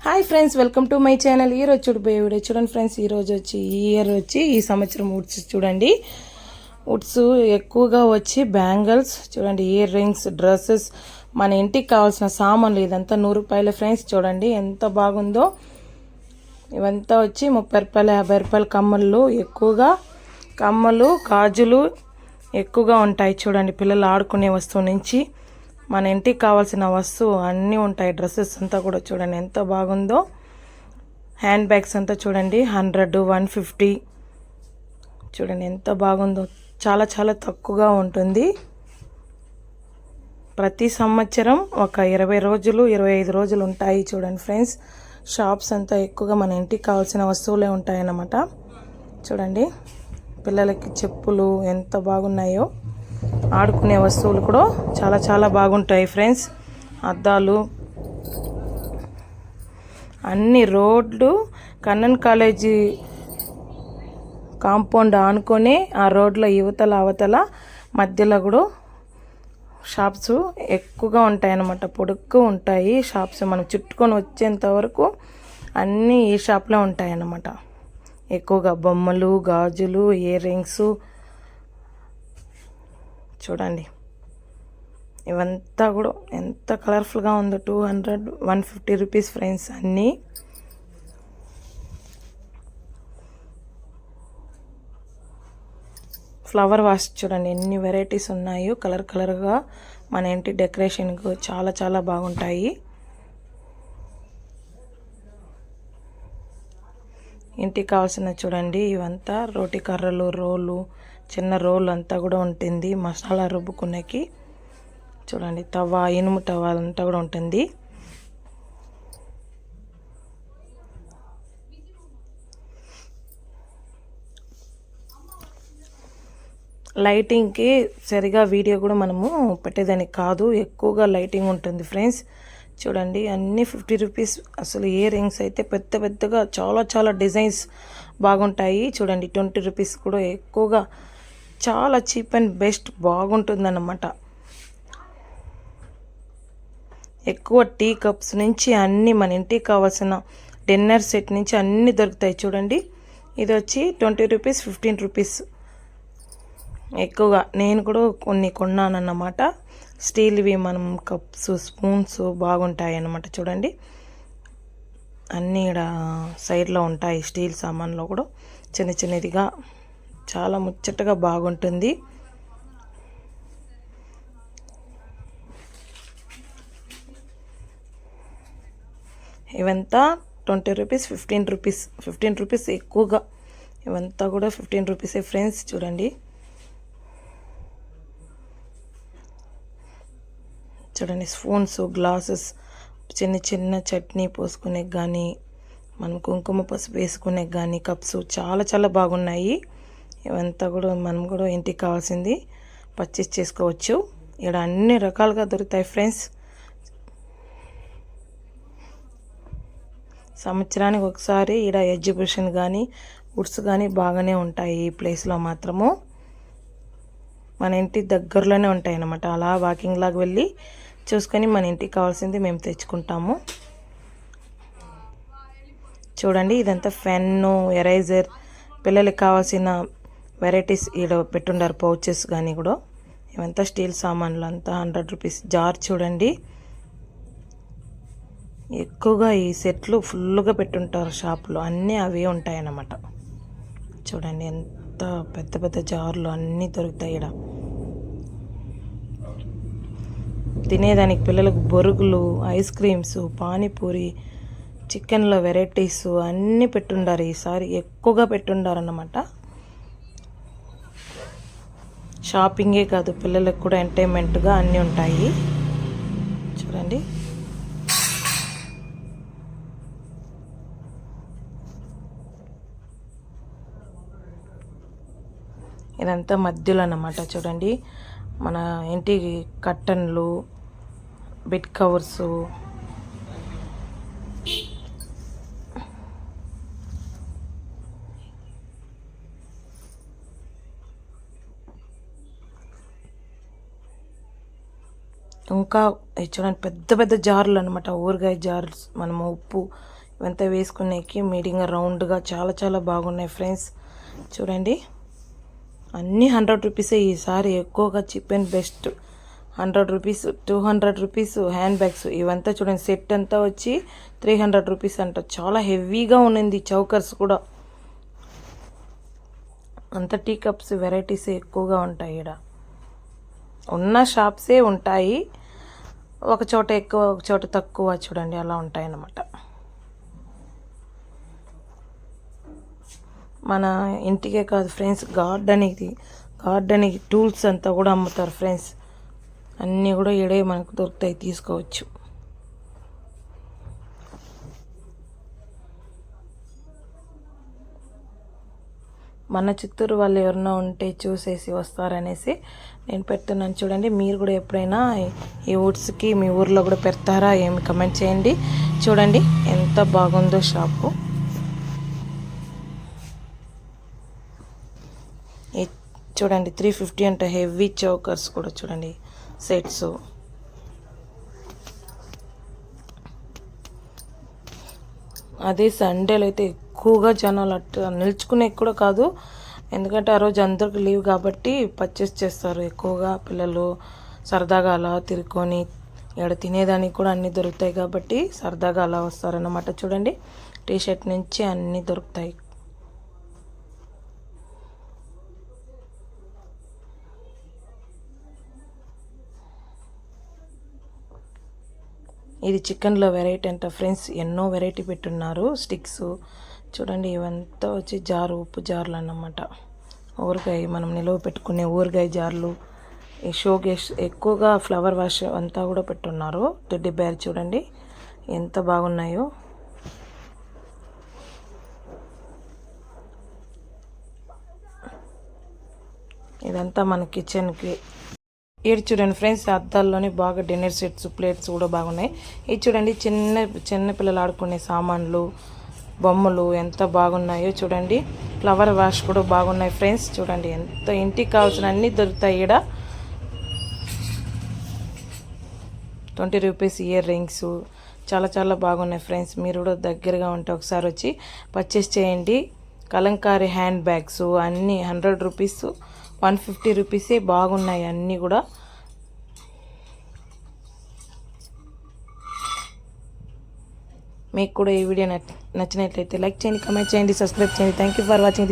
Hi friends, welcome to my channel. ఈ రోజు video చూడండి ఫ్రెండ్స్. ఈ సంవత్సరం వుడ్స్ చూడండి. వుడ్స్ ఎక్కువగా వచ్చి బ్యాంగిల్స్ చూడండి, ఇయర్ రింగ్స్, డ్రెస్సెస్, మన ఇంటికి కావాల్సిన సామాన్లు ఇదంతా 100 రూపాయల ఫ్రెండ్స్. చూడండి ఎంత బాగుందో. ఇవంతా వచ్చి 30 రూపాయలు, 50 రూపాయల కమ్మలు. ఎక్కువగా కమ్మలు, గాజులు ఎక్కువగా ఉంటాయి. చూడండి, పిల్లలు ఆడుకునే వస్తువు నుంచి మన ఇంటికి కావాల్సిన వస్తువు అన్నీ ఉంటాయి. డ్రెస్సెస్ అంతా కూడా చూడండి ఎంత బాగుందో. హ్యాండ్ బ్యాగ్స్ అంతా చూడండి 100, 150 చూడండి ఎంత బాగుందో. చాలా చాలా తక్కువగా ఉంటుంది. ప్రతి సంవత్సరం ఒక 20 రోజులు 25 రోజులు ఉంటాయి. చూడండి ఫ్రెండ్స్, షాప్స్ అంతా ఎక్కువగా మన ఇంటికి కావాల్సిన వస్తువులే ఉంటాయన్నమాట. చూడండి పిల్లలకి చెప్పులు ఎంత బాగున్నాయో. ఆడుకునే వస్తువులు కూడా చాలా చాలా బాగుంటాయి ఫ్రెండ్స్. అద్దాలు అన్ని రోడ్లు కన్నన్ కాలేజీ కాంపౌండ్ ఆనుకొని ఆ రోడ్ల యువతల అవతల మధ్యలో కూడా షాప్స్ ఎక్కువగా ఉంటాయి అన్నమాట. పొడుక్కు ఉంటాయి షాప్స్. మనం చుట్టుకొని వచ్చేంత వరకు అన్నీ ఈ షాప్లో ఉంటాయి అన్నమాట. ఎక్కువగా బొమ్మలు, గాజులు, ఇయర్ రింగ్స్ చూడండి. ఇవంతా కూడా ఎంత కలర్ఫుల్గా ఉందో. 200, 150 రూపీస్ ఫ్రెండ్స్ అన్నీ. ఫ్లవర్ వాష్ చూడండి ఎన్ని వెరైటీస్ ఉన్నాయో. కలర్ కలర్గా మన ఇంటి డెకరేషన్కు చాలా చాలా బాగుంటాయి. ఇంటికి కావాల్సిన చూడండి ఇవంతా రోటి కర్రలు, రోలు, చిన్న రోలు అంతా కూడా ఉంటుంది. మసాలా రుబ్బుకునేకి చూడండి తవా, ఇనుము తవా అంతా కూడా ఉంటుంది. లైటింగ్కి సరిగా వీడియో కూడా మనము పెట్టేదానికి కాదు, ఎక్కువగా లైటింగ్ ఉంటుంది ఫ్రెండ్స్. చూడండి అన్నీ 50 రూపీస్. అసలు ఇయర్ రింగ్స్ అయితే పెద్ద పెద్దగా చాలా చాలా డిజైన్స్ బాగుంటాయి. చూడండి 20 రూపీస్ కూడా ఎక్కువగా చాలా చీప్ అండ్ బెస్ట్ బాగుంటుందన్నమాట. ఎక్కువ టీ కప్స్ నుంచి అన్నీ మన ఇంటికి కావాల్సిన డిన్నర్ సెట్ నుంచి అన్నీ దొరుకుతాయి. చూడండి ఇది వచ్చి 20 రూపీస్, 15 రూపీస్. ఎక్కువగా నేను కూడా కొన్ని కొన్నానన్నమాట. స్టీల్వి మనం కప్స్, స్పూన్స్ బాగుంటాయి అన్నమాట. చూడండి అన్నీ ఇక్కడ సైడ్లో ఉంటాయి. స్టీల్ సామాన్లో కూడా చిన్న చిన్నదిగా చాలా ముచ్చటగా బాగుంటుంది. ఇవంతా 20 రూపీస్, 15 రూపీస్. 15 రూపీస్ ఎక్కువగా. ఇవంతా కూడా 15 రూపీసే ఫ్రెండ్స్. చూడండి చూడండి స్పూన్స్, గ్లాసెస్, చిన్న చిన్న చట్నీ పోసుకునే కానీ, మనం కుంకుమ పసుపు వేసుకునే కానీ కప్స్ చాలా చాలా బాగున్నాయి. ఇవంతా కూడా మనం కూడా ఇంటికి కావాల్సింది పర్చేస్ చేసుకోవచ్చు. ఇక్కడ అన్ని రకాలుగా దొరుకుతాయి ఫ్రెండ్స్. సంవత్సరానికి ఒకసారి ఇక్కడ ఎగ్జిబిషన్ కానీ వుడ్స్ కానీ బాగానే ఉంటాయి. ఈ ప్లేస్లో మాత్రము మన ఇంటి దగ్గరలోనే ఉంటాయి అన్నమాట. అలా వాకింగ్ లాగా వెళ్ళి చూసుకొని మన ఇంటికి కావాల్సింది మేము తెచ్చుకుంటాము. చూడండి ఇదంతా పెన్ను, ఎరేజర్, పిల్లలకి కావాల్సిన వెరైటీస్ ఈడ పెట్టుండారు. పౌచెస్ కానీ కూడా. ఇవంతా స్టీల్ సామాన్లు అంతా 100 రూపీస్. జార్ చూడండి ఎక్కువగా ఈ సెట్లు ఫుల్గా పెట్టుంటారు షాప్లో. అన్నీ అవే ఉంటాయన్నమాట. చూడండి ఎంత పెద్ద పెద్ద జార్లు అన్నీ దొరుకుతాయి ఇక్కడ. తినేదానికి పిల్లలకు బొరుగులు, ఐస్ క్రీమ్స్, పానీపూరి, చికెన్లో వెరైటీస్ అన్నీ పెట్టుండారు. ఈసారి ఎక్కువగా పెట్టుండారు అన్నమాట. షాపింగే కాదు పిల్లలకు కూడా ఎంటర్టైన్మెంట్గా అన్నీ ఉంటాయి. చూడండి ఇదంతా మధ్యలో అన్నమాట. చూడండి మన ఇంటి కర్టన్లు, బెడ్ కవర్స్, ఇంకా చూడండి పెద్ద పెద్ద జార్లు అనమాట, ఊరగాయ జార్స్. మనము ఉప్పు ఇవంతా వేసుకునేకి మీడియంగా రౌండ్గా చాలా చాలా బాగున్నాయి ఫ్రెండ్స్. చూడండి అన్నీ 100 రూపీసే ఈసారి, ఎక్కువగా cheap and best. 100 rupees, 200 rupees hand bags ఇవంతా చూడండి. సెట్ అంతా వచ్చి 300 రూపీస్ అంట. చాలా హెవీగా ఉన్నింది. చౌకర్స్ కూడా అంత టీ కప్స్ వెరైటీస్ ఎక్కువగా ఉంటాయి. ఇక్కడ ఉన్న షాప్సే ఉంటాయి, ఒక చోట ఎక్కువ ఒక చోట తక్కువ. చూడండి అలా ఉంటాయి అన్నమాట. మన ఇంటికే కాదు ఫ్రెండ్స్, గార్డెనింగ్ టూల్స్ అంతా కూడా అమ్ముతారు ఫ్రెండ్స్. అన్నీ కూడా ఈడే మనకు దొరుకుతాయి, తీసుకోవచ్చు. మన చిత్తూరు వాళ్ళు ఎవరైనా ఉంటే చూసేసి వస్తారనేసి నేను పెడుతున్నాను. చూడండి మీరు కూడా ఎప్పుడైనా ఈ వుడ్స్కి మీ ఊర్లో కూడా పెడతారా ఏమి కమెంట్ చేయండి. చూడండి ఎంత బాగుందో షాపు. చూడండి 350 అంట. హెవీ చౌకర్స్ కూడా చూడండి, సెట్స్. అదే సండేలో అయితే ఎక్కువగా జనాలు అట్లా నిల్చుకునే కూడా కాదు, ఎందుకంటే ఆ రోజు అందరికి లీవ్ కాబట్టి పర్చేస్ చేస్తారు ఎక్కువగా. పిల్లలు సరదాగా అలా తిరుక్కొని ఇక్కడ తినేదానికి కూడా అన్నీ దొరుకుతాయి కాబట్టి సరదాగా అలా వస్తారన్నమాట. చూడండి టీ షర్ట్ నుంచి అన్నీ దొరుకుతాయి. ఇది చికెన్లో వెరైటీ అంట ఫ్రెండ్స్. ఎన్నో వెరైటీ పెట్టున్నారు స్టిక్స్. చూడండి ఇవంతా వచ్చి జారు, ఉప్పు జార్లు అన్నమాట. ఊరగాయ మనం నిలువ పెట్టుకునే ఊరగాయ జార్లు. ఈ షోకేస్ ఎక్కువగా ఫ్లవర్ వాష్ అంతా కూడా పెట్టున్నారు. టెడ్డీ బేర్ చూడండి ఎంత బాగున్నాయో. ఇదంతా మన కిచెన్కి. ఇది చూడండి ఫ్రెండ్స్, అద్దాల్లోనే బాగా డిన్నర్ సెట్స్, ప్లేట్స్ కూడా బాగున్నాయి. ఇది చూడండి చిన్న పిల్లలు ఆడుకునే సామాన్లు, బొమ్మలు ఎంత బాగున్నాయో చూడండి. ఫ్లవర్ వాష్ కూడా బాగున్నాయి ఫ్రెండ్స్. చూడండి ఎంత ఇంటికి కావాల్సిన అన్నీ దొరుకుతాయి ఇక్కడ. 20 రూపీస్ ఇయర్ రింగ్స్ చాలా చాలా బాగున్నాయి ఫ్రెండ్స్. మీరు కూడా దగ్గరగా ఉంటే ఒకసారి వచ్చి పర్చేస్ చేయండి. కలంకారీ హ్యాండ్ బ్యాగ్స్ అన్నీ 100 రూపీస్, 150 రూపీసే బాగున్నాయి అన్నీ కూడా. మీకు కూడా ఈ వీడియో నచ్చినట్లయితే లైక్ చేయండి, కామెంట్ చేయండి, సబ్స్క్రైబ్ చేయండి. Thank you for watching this.